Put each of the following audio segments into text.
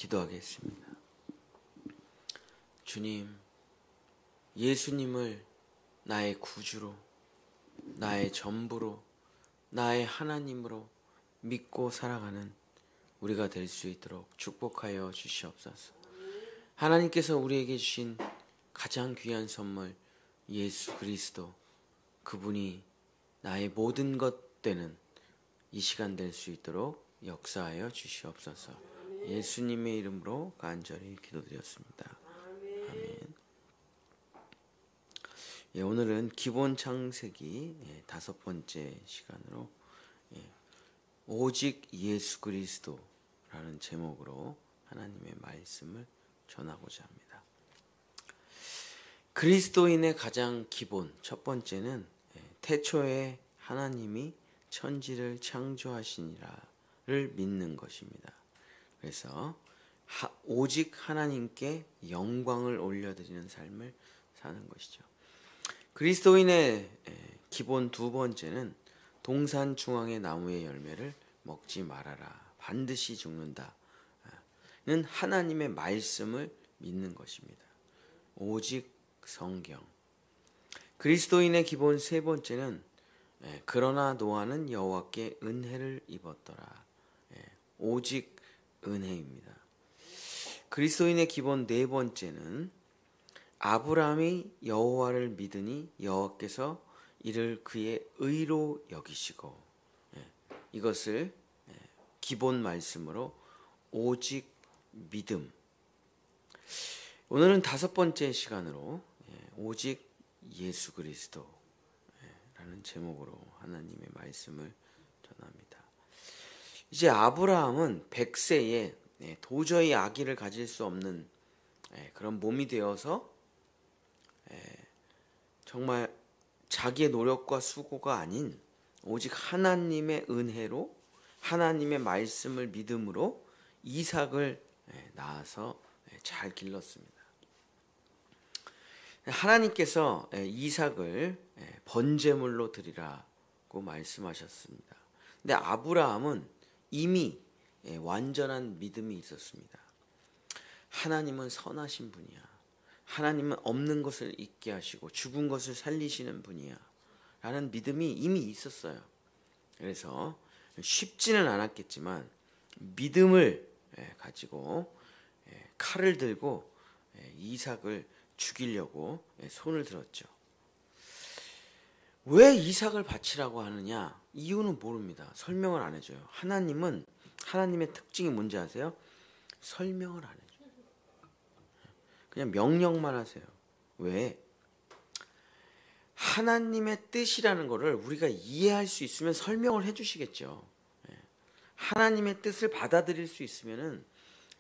기도하겠습니다. 주님, 예수님을 나의 구주로, 나의 전부로, 나의 하나님으로 믿고 살아가는 우리가 될 수 있도록 축복하여 주시옵소서. 하나님께서 우리에게 주신 가장 귀한 선물 예수 그리스도, 그분이 나의 모든 것 되는 이 시간 될 수 있도록 역사하여 주시옵소서. 예수님의 이름으로 간절히 기도드렸습니다. 아멘. 오늘은 기본 창세기 5번째 시간으로 오직 예수 그리스도라는 제목으로 하나님의 말씀을 전하고자 합니다. 그리스도인의 가장 기본 첫 번째는 태초에 하나님이 천지를 창조하시니라를 믿는 것입니다. 그래서 오직 하나님께 영광을 올려드리는 삶을 사는 것이죠. 그리스도인의 기본 두 번째는 동산 중앙의 나무의 열매를 먹지 말아라, 반드시 죽는다는 하나님의 말씀을 믿는 것입니다. 오직 성경. 그리스도인의 기본 세 번째는 그러나 노아는 여호와께 은혜를 입었더라. 오직 은혜입니다. 그리스도인의 기본 네 번째는 아브라함이 여호와를 믿으니 여호와께서 이를 그의 의로 여기시고, 이것을 기본 말씀으로 오직 믿음. 오늘은 5번째 시간으로 오직 예수 그리스도라는 제목으로 하나님의 말씀을 전합니다. 이제 아브라함은 100세에 도저히 아기를 가질 수 없는 그런 몸이 되어서 정말 자기의 노력과 수고가 아닌 오직 하나님의 은혜로, 하나님의 말씀을 믿음으로 이삭을 낳아서 잘 길렀습니다. 하나님께서 이삭을 번제물로 드리라고 말씀하셨습니다. 근데 아브라함은 이미 완전한 믿음이 있었습니다. 하나님은 선하신 분이야. 하나님은 없는 것을 있게 하시고 죽은 것을 살리시는 분이야 라는 믿음이 이미 있었어요. 그래서 쉽지는 않았겠지만 믿음을 가지고 칼을 들고 이삭을 죽이려고 손을 들었죠. 왜 이삭을 바치라고 하느냐? 이유는 모릅니다. 설명을 안 해줘요. 하나님은, 하나님의 특징이 뭔지 아세요? 설명을 안 해줘요. 그냥 명령만 하세요. 왜? 하나님의 뜻이라는 거를 우리가 이해할 수 있으면 설명을 해주시겠죠. 하나님의 뜻을 받아들일 수 있으면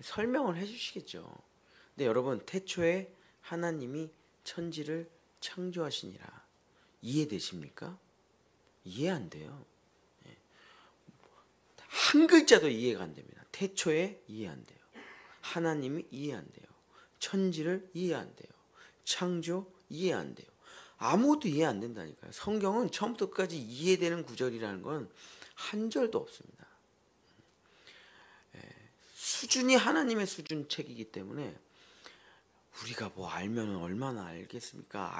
설명을 해주시겠죠. 근데 여러분, 태초에 하나님이 천지를 창조하시니라. 이해되십니까? 이해 안 돼요. 한 글자도 이해가 안 됩니다. 태초에 이해 안 돼요. 하나님이 이해 안 돼요. 천지를 이해 안 돼요. 창조 이해 안 돼요. 아무것도 이해 안 된다니까요. 성경은 처음부터 끝까지 이해되는 구절이라는 건 한 절도 없습니다. 수준이 하나님의 수준 책이기 때문에 우리가 뭐 알면 얼마나 알겠습니까?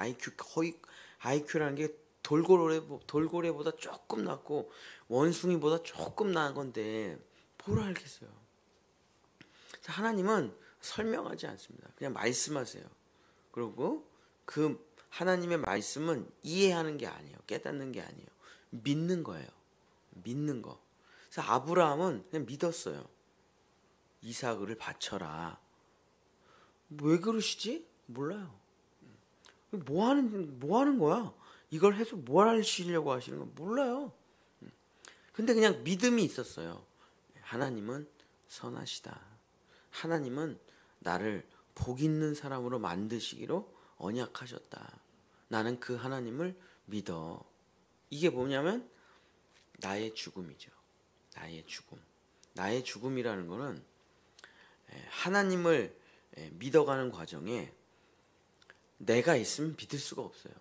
IQ라는 게 돌고래보다 조금 낮고 원숭이보다 조금 나은 건데 뭘 알겠어요. 하나님은 설명하지 않습니다. 그냥 말씀하세요. 그리고 그 하나님의 말씀은 이해하는 게 아니에요. 깨닫는 게 아니에요. 믿는 거예요. 믿는 거. 그래서 아브라함은 그냥 믿었어요. 이삭을 바쳐라. 왜 그러시지? 몰라요. 뭐 하는 거야? 이걸 해서 뭘 하시려고 하시는 건 몰라요. 근데 그냥 믿음이 있었어요. 하나님은 선하시다. 하나님은 나를 복 있는 사람으로 만드시기로 언약하셨다. 나는 그 하나님을 믿어. 이게 뭐냐면 나의 죽음이죠. 나의 죽음. 나의 죽음이라는 거는 하나님을 믿어가는 과정에 내가 있으면 믿을 수가 없어요.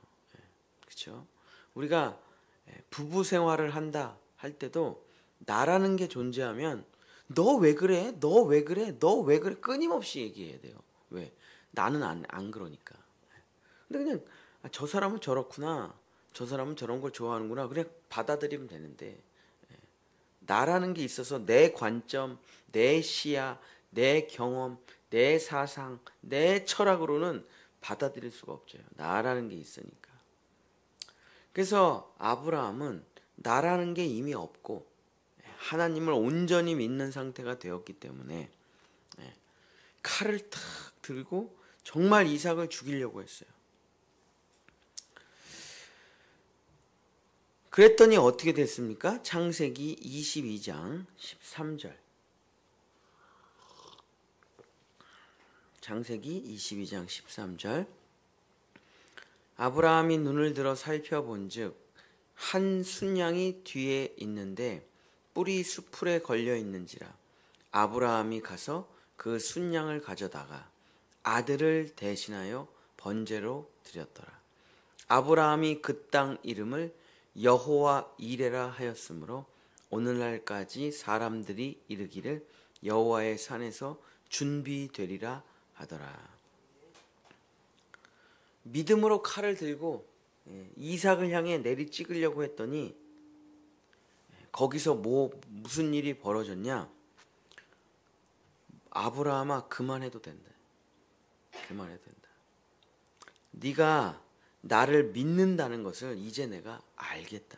그렇죠? 우리가 부부 생활을 한다 할 때도 나라는 게 존재하면 너 왜 그래? 너 왜 그래? 너 왜 그래? 끊임없이 얘기해야 돼요. 왜? 나는 안 그러니까. 근데 그냥 저 사람은 저렇구나. 저 사람은 저런 걸 좋아하는구나. 그냥 받아들이면 되는데 나라는 게 있어서 내 관점, 내 시야, 내 경험, 내 사상, 내 철학으로는 받아들일 수가 없죠. 나라는 게 있으니까. 그래서 아브라함은 나라는 게 이미 없고 하나님을 온전히 믿는 상태가 되었기 때문에 칼을 탁 들고 정말 이삭을 죽이려고 했어요. 그랬더니 어떻게 됐습니까? 창세기 22장 13절. 창세기 22장 13절. 아브라함이 눈을 들어 살펴본즉 한 순양이 뒤에 있는데 뿔이 수풀에 걸려 있는지라 아브라함이 가서 그 순양을 가져다가 아들을 대신하여 번제로 드렸더라. 아브라함이 그 땅 이름을 여호와 이레라 하였으므로 오늘날까지 사람들이 이르기를 여호와의 산에서 준비되리라 하더라. 믿음으로 칼을 들고 이삭을 향해 내리 찍으려고 했더니 거기서 무슨 일이 벌어졌냐? 아브라함아 그만해도 된다. 그만해도 된다. 네가 나를 믿는다는 것을 이제 내가 알겠다.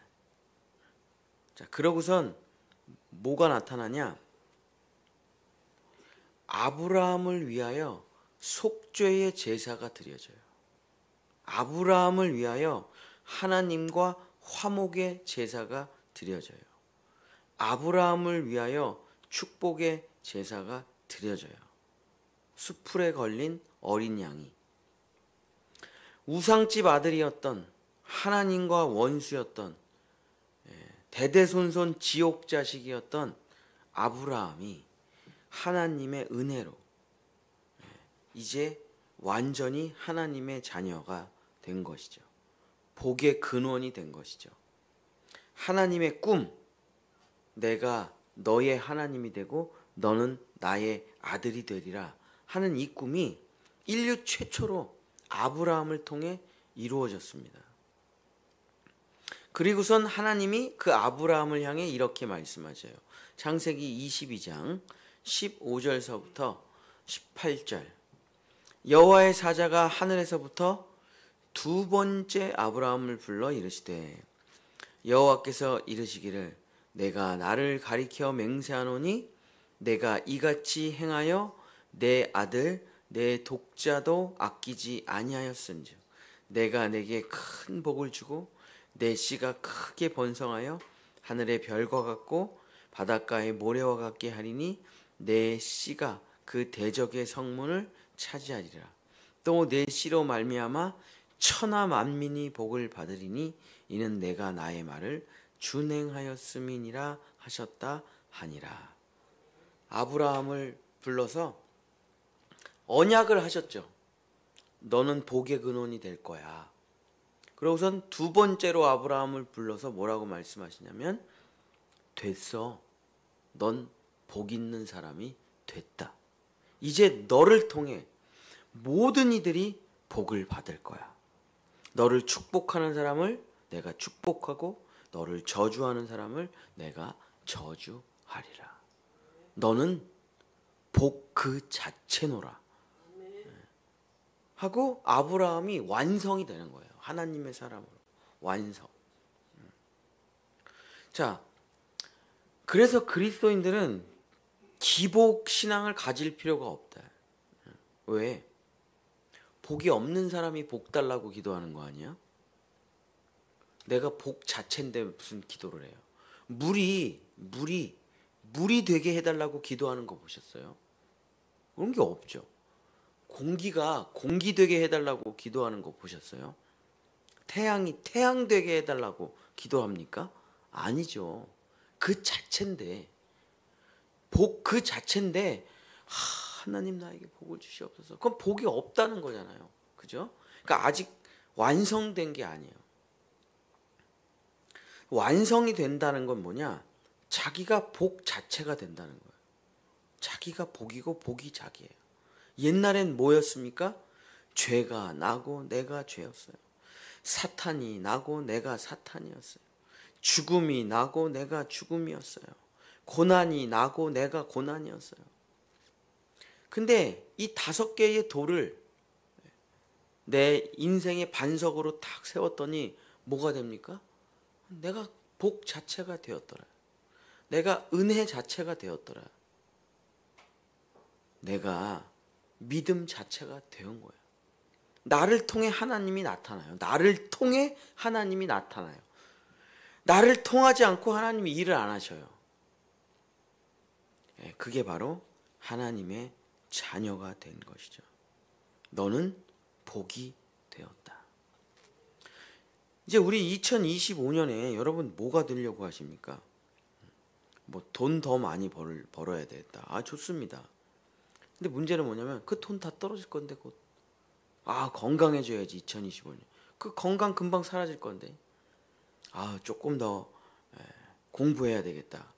자, 그러고선 뭐가 나타나냐? 아브라함을 위하여 속죄의 제사가 드려져요. 아브라함을 위하여 하나님과 화목의 제사가 드려져요. 아브라함을 위하여 축복의 제사가 드려져요. 수풀에 걸린 어린 양이 우상집 아들이었던 하나님과 원수였던 대대손손 지옥 자식이었던 아브라함이 하나님의 은혜로 이제 완전히 하나님의 자녀가 된 것이죠. 복의 근원이 된 것이죠. 하나님의 꿈, 내가 너의 하나님이 되고 너는 나의 아들이 되리라 하는 이 꿈이 인류 최초로 아브라함을 통해 이루어졌습니다. 그리고선 하나님이 그 아브라함을 향해 이렇게 말씀하셔요. 창세기 22장 15절서부터 18절. 여호와의 사자가 하늘에서부터 두 번째 아브라함을 불러 이르시되 여호와께서 이르시기를 내가 나를 가리켜 맹세하노니 내가 이같이 행하여 내 아들 내 독자도 아끼지 아니하였은즉 내가 내게 큰 복을 주고 내 씨가 크게 번성하여 하늘의 별과 같고 바닷가의 모래와 같게 하리니 내 씨가 그 대적의 성문을 차지하리라. 또 내 씨로 말미암아 천하 만민이 복을 받으리니 이는 내가 나의 말을 준행하였음이니라 하셨다 하니라. 아브라함을 불러서 언약을 하셨죠. 너는 복의 근원이 될 거야. 그러고선 두 번째로 아브라함을 불러서 뭐라고 말씀하시냐면 됐어. 넌 복 있는 사람이 됐다. 이제 너를 통해 모든 이들이 복을 받을 거야. 너를 축복하는 사람을 내가 축복하고 너를 저주하는 사람을 내가 저주하리라. 너는 복 그 자체노라. 하고 아브라함이 완성이 되는 거예요. 하나님의 사람으로 완성. 자, 그래서 그리스도인들은 기복 신앙을 가질 필요가 없다. 왜? 복이 없는 사람이 복 달라고 기도하는 거 아니야? 내가 복 자체인데 무슨 기도를 해요? 물이 되게 해달라고 기도하는 거 보셨어요? 그런 게 없죠. 공기가 공기 되게 해달라고 기도하는 거 보셨어요? 태양이 태양 되게 해달라고 기도합니까? 아니죠. 그 자체인데 복 그 자체인데 하나님 나에게 복을 주시옵소서. 그건 복이 없다는 거잖아요. 그죠? 그러니까 아직 완성된 게 아니에요. 완성이 된다는 건 뭐냐? 자기가 복 자체가 된다는 거예요. 자기가 복이고 복이 자기예요. 옛날엔 뭐였습니까? 죄가 나고 내가 죄였어요. 사탄이 나고 내가 사탄이었어요. 죽음이 나고 내가 죽음이었어요. 고난이 나고 내가 고난이었어요. 근데 이 5개의 돌을 내 인생의 반석으로 딱 세웠더니 뭐가 됩니까? 내가 복 자체가 되었더라. 내가 은혜 자체가 되었더라. 내가 믿음 자체가 되는 거예요. 나를 통해 하나님이 나타나요. 나를 통해 하나님이 나타나요. 나를 통하지 않고 하나님이 일을 안 하셔요. 그게 바로 하나님의 자녀가 된 것이죠. 너는 복이 되었다. 이제 우리 2025년에 여러분 뭐가 되려고 하십니까? 뭐 돈 더 많이 벌어야 되겠다. 아, 좋습니다. 근데 문제는 뭐냐면 그 돈 다 떨어질 건데 곧. 아, 건강해져야지 2025년. 그 건강 금방 사라질 건데. 아, 조금 더 공부해야 되겠다.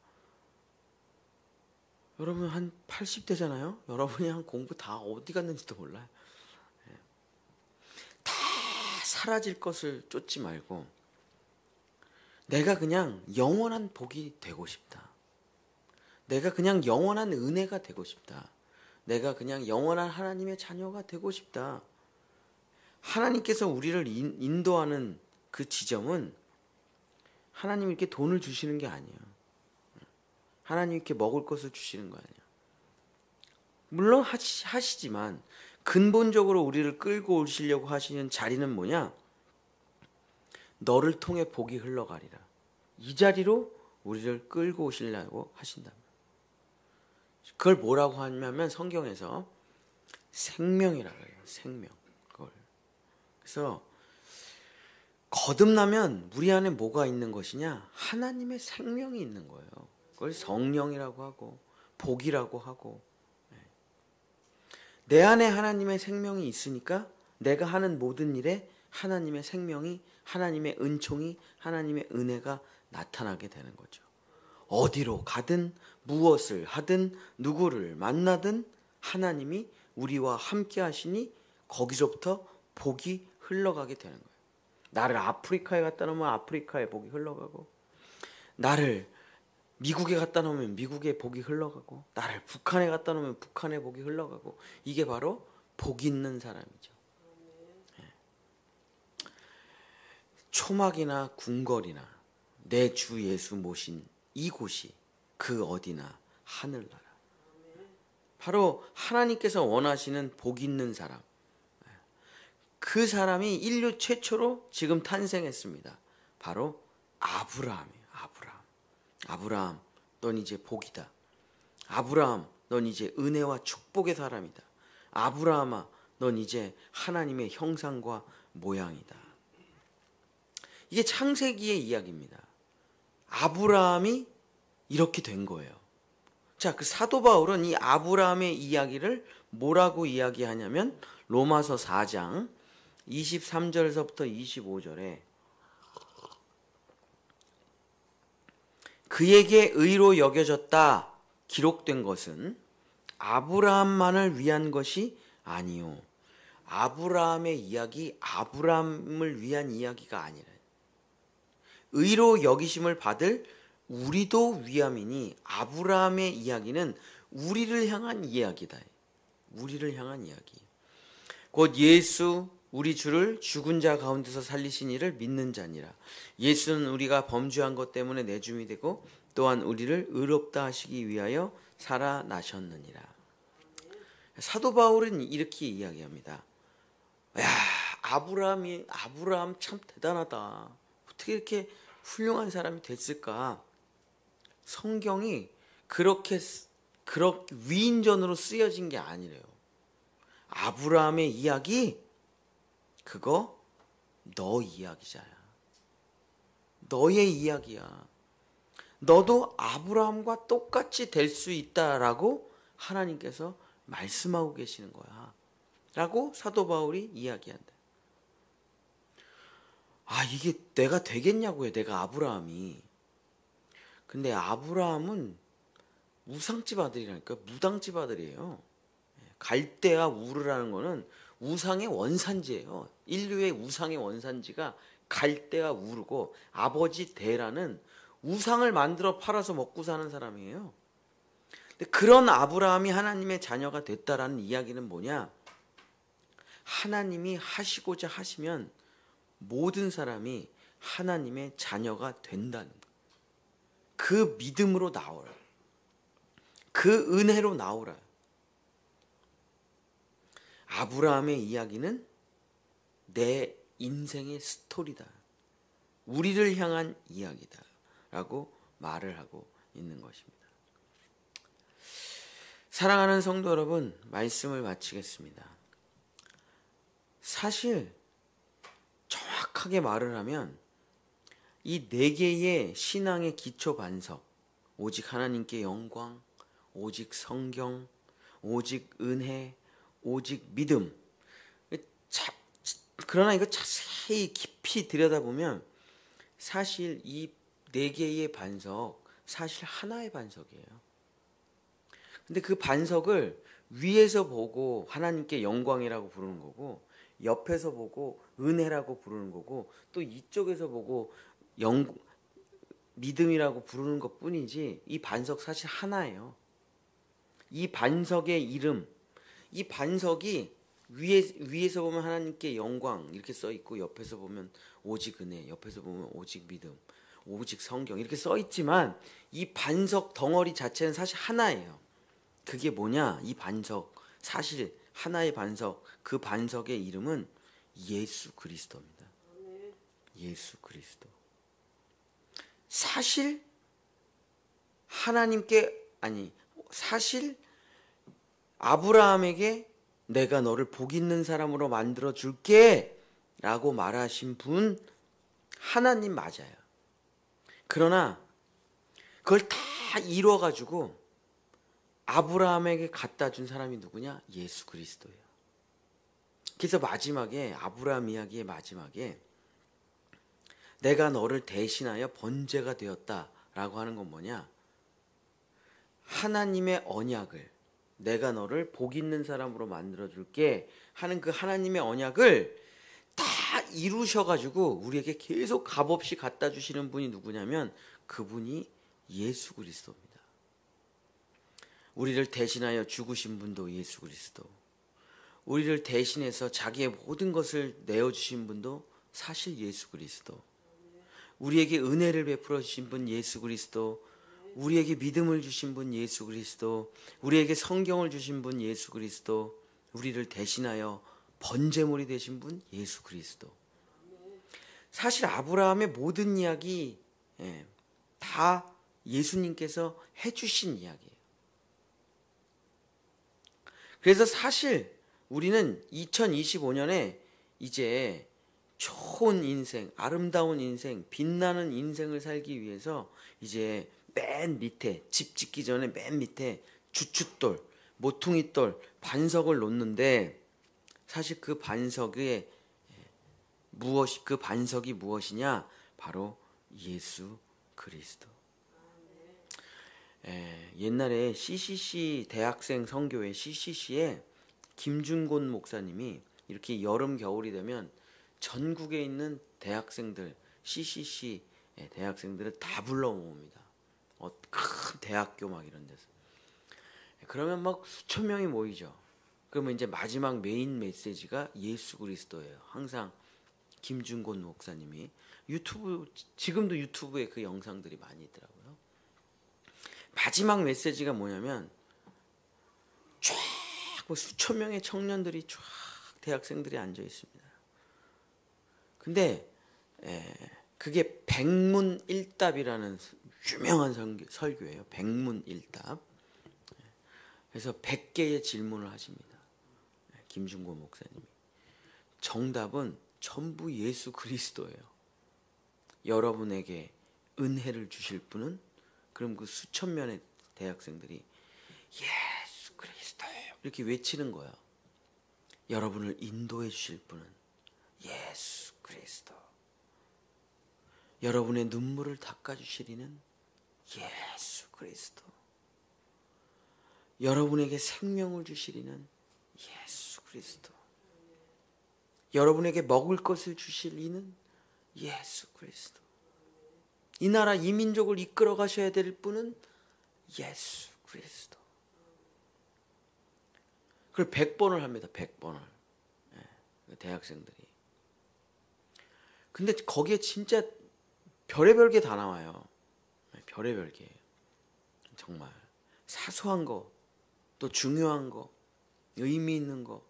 여러분 한 80대잖아요. 여러분이 한 공부 다 어디 갔는지도 몰라요. 다 사라질 것을 쫓지 말고 내가 그냥 영원한 복이 되고 싶다. 내가 그냥 영원한 은혜가 되고 싶다. 내가 그냥 영원한 하나님의 자녀가 되고 싶다. 하나님께서 우리를 인도하는 그 지점은 하나님 이렇게 돈을 주시는 게 아니에요. 하나님 이렇게 먹을 것을 주시는 거 아니에요. 물론 하시지만 근본적으로 우리를 끌고 오시려고 하시는 자리는 뭐냐? 너를 통해 복이 흘러가리라. 이 자리로 우리를 끌고 오시려고 하신다. 그걸 뭐라고 하냐면 성경에서 생명이라고 해요. 생명. 그걸. 그래서 거듭나면 우리 안에 뭐가 있는 것이냐? 하나님의 생명이 있는 거예요. 그걸 성령이라고 하고 복이라고 하고. 내 안에 하나님의 생명이 있으니까 내가 하는 모든 일에 하나님의 생명이, 하나님의 은총이, 하나님의 은혜가 나타나게 되는 거죠. 어디로 가든 무엇을 하든 누구를 만나든 하나님이 우리와 함께 하시니 거기서부터 복이 흘러가게 되는 거예요. 나를 아프리카에 갖다 놓으면 아프리카에 복이 흘러가고, 나를 미국에 갖다 놓으면 미국에 복이 흘러가고, 나를 북한에 갖다 놓으면 북한에 복이 흘러가고, 이게 바로 복 있는 사람이죠. 초막이나 궁궐이나 내 주 예수 모신 이곳이 그 어디나 하늘나라. 바로 하나님께서 원하시는 복 있는 사람. 그 사람이 인류 최초로 지금 탄생했습니다. 바로 아브라함이에요. 아브라함, 넌 이제 복이다. 아브라함, 넌 이제 은혜와 축복의 사람이다. 아브라함아, 넌 이제 하나님의 형상과 모양이다. 이게 창세기의 이야기입니다. 아브라함이 이렇게 된 거예요. 자, 그 사도 바울은 이 아브라함의 이야기를 뭐라고 이야기하냐면 로마서 4장 23절에서부터 25절에 그에게 의로 여겨졌다 기록된 것은 아브라함만을 위한 것이 아니요. 아브라함의 이야기, 아브라함을 위한 이야기가 아니라 의로 여기심을 받을 우리도 위함이니 아브라함의 이야기는 우리를 향한 이야기다. 우리를 향한 이야기. 곧 예수 우리 주를 죽은 자 가운데서 살리신 이를 믿는 자니라. 예수는 우리가 범죄한 것 때문에 내줌이 되고 또한 우리를 의롭다 하시기 위하여 살아나셨느니라. 사도 바울은 이렇게 이야기합니다. 야, 아브라함 참 대단하다. 어떻게 이렇게 훌륭한 사람이 됐을까? 성경이 그렇게 위인전으로 쓰여진 게 아니래요. 아브라함의 이야기, 그거 너 이야기잖아. 너의 이야기야. 너도 아브라함과 똑같이 될 수 있다라고 하나님께서 말씀하고 계시는 거야. 라고 사도 바울이 이야기한다. 아, 이게 내가 되겠냐고요. 내가 아브라함이. 근데 아브라함은 우상집 아들이라니까. 무당집 아들이에요. 갈대와 우르라는 거는 우상의 원산지예요. 인류의 우상의 원산지가 갈대와 우르고, 아버지 데라는 우상을 만들어 팔아서 먹고 사는 사람이에요. 근데 그런 아브라함이 하나님의 자녀가 됐다라는 이야기는 뭐냐? 하나님이 하시고자 하시면 모든 사람이 하나님의 자녀가 된다는 거예요. 그 믿음으로 나오라. 그 은혜로 나오라. 아브라함의 이야기는 내 인생의 스토리다. 우리를 향한 이야기다. 라고 말을 하고 있는 것입니다. 사랑하는 성도 여러분, 말씀을 마치겠습니다. 사실 정확하게 말을 하면 이 네 개의 신앙의 기초 반석, 오직 하나님께 영광, 오직 성경, 오직 은혜, 오직 믿음. 그러나 이거 자세히 깊이 들여다보면 사실 이 네 개의 반석, 사실 하나의 반석이에요. 근데 그 반석을 위에서 보고 하나님께 영광이라고 부르는 거고, 옆에서 보고 은혜라고 부르는 거고, 또 이쪽에서 보고 믿음이라고 부르는 것 뿐이지, 이 반석 사실 하나예요. 이 반석의 이름, 이 반석이 위에서 보면 하나님께 영광 이렇게 써 있고, 옆에서 보면 오직 은혜, 옆에서 보면 오직 믿음, 오직 성경 이렇게 써 있지만, 이 반석 덩어리 자체는 사실 하나예요. 그게 뭐냐? 이 반석, 사실 하나의 반석, 그 반석의 이름은 예수 그리스도입니다. 예수 그리스도. 사실 사실 아브라함에게 내가 너를 복 있는 사람으로 만들어 줄게 라고 말하신 분 하나님 맞아요. 그러나 그걸 다 이뤄가지고 아브라함에게 갖다 준 사람이 누구냐? 예수 그리스도예요. 그래서 마지막에, 아브라함 이야기의 마지막에 내가 너를 대신하여 번제가 되었다라고 하는 건 뭐냐? 하나님의 언약을, 내가 너를 복 있는 사람으로 만들어줄게 하는 그 하나님의 언약을 다 이루셔가지고 우리에게 계속 값없이 갖다 주시는 분이 누구냐면 그분이 예수 그리스도입니다. 우리를 대신하여 죽으신 분도 예수 그리스도, 우리를 대신해서 자기의 모든 것을 내어주신 분도 사실 예수 그리스도, 우리에게 은혜를 베풀어 주신 분 예수 그리스도, 우리에게 믿음을 주신 분 예수 그리스도, 우리에게 성경을 주신 분 예수 그리스도, 우리를 대신하여 번제물이 되신 분 예수 그리스도. 사실 아브라함의 모든 이야기 다 예수님께서 해주신 이야기예요. 그래서 사실 우리는 2025년에 이제 좋은 인생, 아름다운 인생, 빛나는 인생을 살기 위해서 이제 맨 밑에, 집 짓기 전에 맨 밑에 주춧돌, 모퉁이돌, 반석을 놓는데, 사실 그 반석이 무엇이냐? 바로 예수 그리스도. 옛날에 CCC 대학생 선교회 CCC에 김준곤 목사님이 이렇게 여름 겨울이 되면 전국에 있는 대학생들, CCC 대학생들을 다 불러 모읍니다. 큰 대학교 막 이런 데서. 그러면 막 수천 명이 모이죠. 그러면 이제 마지막 메인 메시지가 예수 그리스도예요. 항상 김준곤 목사님이 지금도 유튜브에 그 영상들이 많이 있더라고요. 마지막 메시지가 뭐냐면 쫙 수천 명의 청년들이 쫙 대학생들이 앉아 있습니다. 근데 그게 백문일답이라는 유명한 설교예요. 백문일답. 그래서 100개의 질문을 하십니다. 김준곤 목사님이. 정답은 전부 예수 그리스도예요. 여러분에게 은혜를 주실 분은? 그럼 그 수천 명의 대학생들이 예수 그리스도 이렇게 외치는 거야. 여러분을 인도해 주실 분은 예수 그리스도. 여러분의 눈물을 닦아주시리는 예수 그리스도. 여러분에게 생명을 주실 이는 예수 그리스도. 여러분에게 먹을 것을 주실 이는 예수 그리스도. 이 나라 이 민족을 이끌어 가셔야 될 분은 예수 그리스도. 그걸 100번을 합니다. 100번을. 대학생들이. 근데 거기에 진짜 별의별 게 다 나와요. 별의별 게. 정말 사소한 거, 또 중요한 거, 의미 있는 거.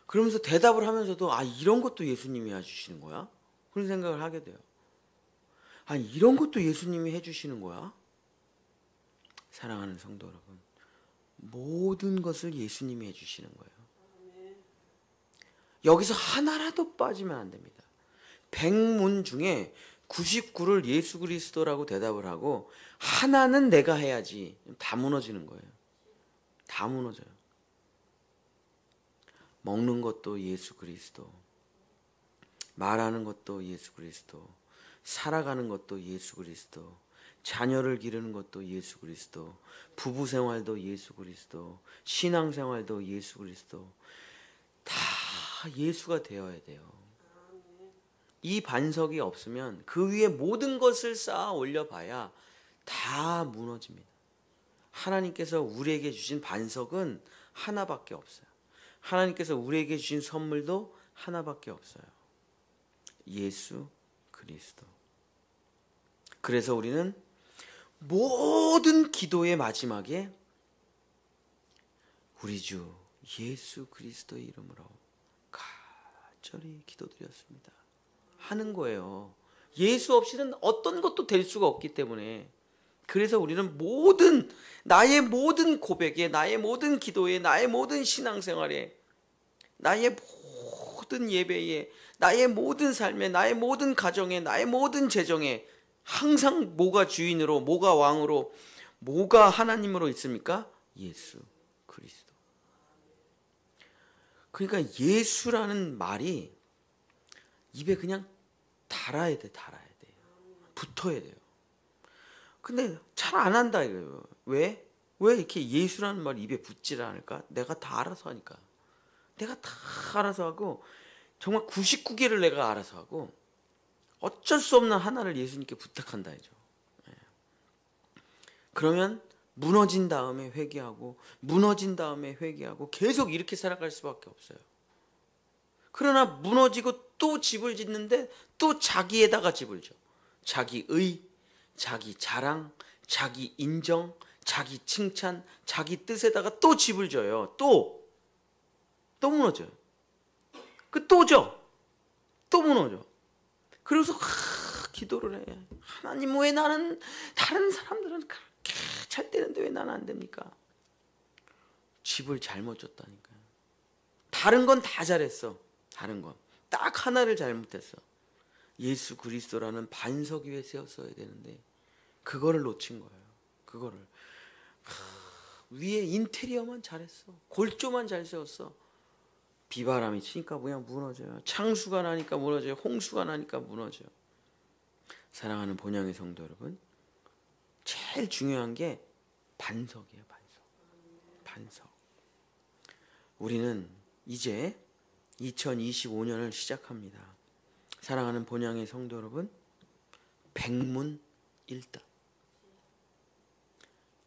그러면서 대답을 하면서도 이런 것도 예수님이 해주시는 거야? 그런 생각을 하게 돼요. 이런 것도 예수님이 해주시는 거야? 사랑하는 성도 여러분, 모든 것을 예수님이 해주시는 거예요. 여기서 하나라도 빠지면 안 됩니다. 100문 중에 99를 예수 그리스도라고 대답을 하고 하나는 내가 해야지. 다 무너지는 거예요. 다 무너져요. 먹는 것도 예수 그리스도, 말하는 것도 예수 그리스도, 살아가는 것도 예수 그리스도, 자녀를 기르는 것도 예수 그리스도, 부부 생활도 예수 그리스도, 신앙 생활도 예수 그리스도. 다 예수가 되어야 돼요. 이 반석이 없으면 그 위에 모든 것을 쌓아 올려봐야 다 무너집니다. 하나님께서 우리에게 주신 반석은 하나밖에 없어요. 하나님께서 우리에게 주신 선물도 하나밖에 없어요. 예수 그리스도. 그래서 우리는 모든 기도의 마지막에 우리 주 예수 그리스도의 이름으로 간절히 기도드렸습니다 하는 거예요. 예수 없이는 어떤 것도 될 수가 없기 때문에. 그래서 우리는 나의 모든 고백에, 나의 모든 기도에, 나의 모든 신앙생활에, 나의 모든 예배에, 나의 모든 삶에, 나의 모든 가정에, 나의 모든 재정에 항상 뭐가 주인으로, 뭐가 왕으로, 뭐가 하나님으로 있습니까? 예수 그리스도. 그러니까 예수라는 말이 입에 그냥 달아야 돼. 붙어야 돼요. 근데 잘 안 한다 이거예요. 왜 이렇게 예수라는 말이 입에 붙질 않을까? 내가 다 알아서 하니까. 내가 다 알아서 하고, 정말 99개를 내가 알아서 하고, 어쩔 수 없는 하나를 예수님께 부탁한다 이죠. 그러면 무너진 다음에 회개하고, 무너진 다음에 회개하고, 계속 이렇게 살아갈 수밖에 없어요. 그러나 무너지고 또 집을 짓는데 또 자기에다가 집을 져. 자기의, 자기 자랑, 자기 인정, 자기 칭찬, 자기 뜻에다가 또 집을 져요. 또 무너져요. 또 져. 또 무너져. 그래서 기도를 해. 하나님, 왜 나는, 다른 사람들은 그렇게 잘 되는데 왜 나는 안 됩니까? 집을 잘못 졌다니까요. 다른 건 다 잘했어. 다른 건. 딱 하나를 잘못했어. 예수 그리스도라는 반석 위에 세웠어야 되는데 그거를 놓친 거예요. 그거를. 위에 인테리어만 잘했어. 골조만 잘 세웠어. 비바람이 치니까 그냥 무너져요. 창수가 나니까 무너져요. 홍수가 나니까 무너져요. 사랑하는 본향의 성도 여러분, 제일 중요한 게 반석이에요. 반석. 우리는 이제 2025년을 시작합니다. 사랑하는 본향의 성도 여러분, 백문일답.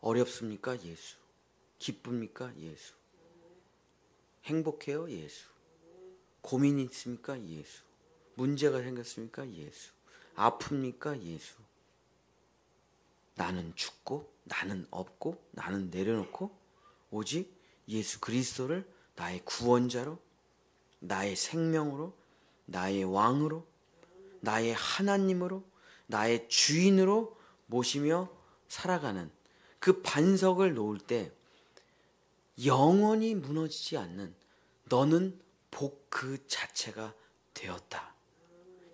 어렵습니까? 예수. 기쁩니까? 예수. 행복해요? 예수. 고민이 있습니까? 예수. 문제가 생겼습니까? 예수. 아픕니까? 예수. 나는 죽고, 나는 없고, 나는 내려놓고 오직 예수 그리스도를 나의 구원자로, 나의 생명으로, 나의 왕으로, 나의 하나님으로, 나의 주인으로 모시며 살아가는 그 반석을 놓을 때 영원히 무너지지 않는 너는 복 그 자체가 되었다.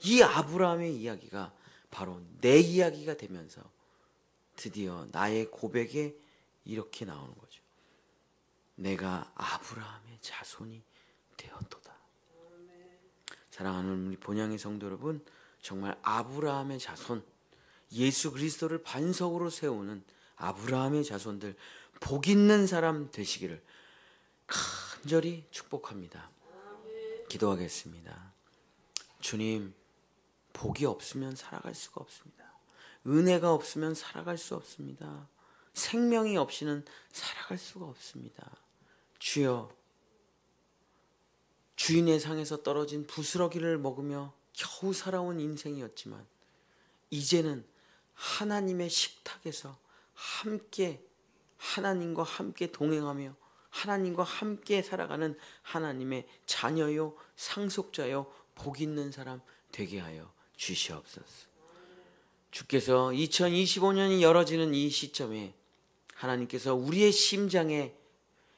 이 아브라함의 이야기가 바로 내 이야기가 되면서 드디어 나의 고백에 이렇게 나오는 거죠. 내가 아브라함의 자손이 되었도다. 사랑하는 우리 본향의 성도 여러분, 정말 아브라함의 자손, 예수 그리스도를 반석으로 세우는 아브라함의 자손들 복 있는 사람 되시기를 간절히 축복합니다. 기도하겠습니다. 주님, 복이 없으면 살아갈 수가 없습니다. 은혜가 없으면 살아갈 수 없습니다. 생명이 없이는 살아갈 수가 없습니다. 주여, 주인의 상에서 떨어진 부스러기를 먹으며 겨우 살아온 인생이었지만 이제는 하나님의 식탁에서 함께 하나님과 함께 동행하며 하나님과 함께 살아가는 하나님의 자녀요 상속자요 복 있는 사람 되게 하여 주시옵소서. 주께서 2025년이 열어지는 이 시점에 하나님께서 우리의 심장에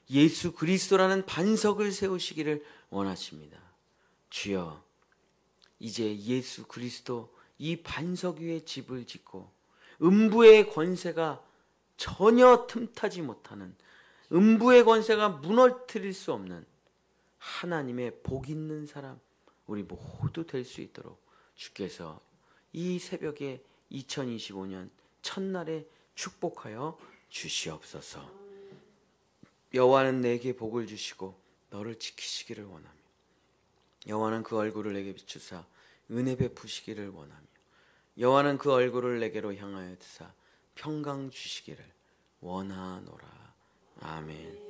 예수 그리스도라는 반석을 세우시기를 원하십니다. 주여, 이제 예수 그리스도 이 반석 위에 집을 짓고 음부의 권세가 전혀 틈타지 못하는, 음부의 권세가 무너뜨릴 수 없는 하나님의 복 있는 사람 우리 모두 될 수 있도록 주께서 이 새벽에 2025년 첫날에 축복하여 주시옵소서. 여호와는 내게 복을 주시고 너를 지키시기를 원하며 여호와는 그 얼굴을 내게 비추사 은혜 베푸시기를 원하며 여호와는 그 얼굴을 내게로 향하여 드사 평강 주시기를 원하노라. 아멘.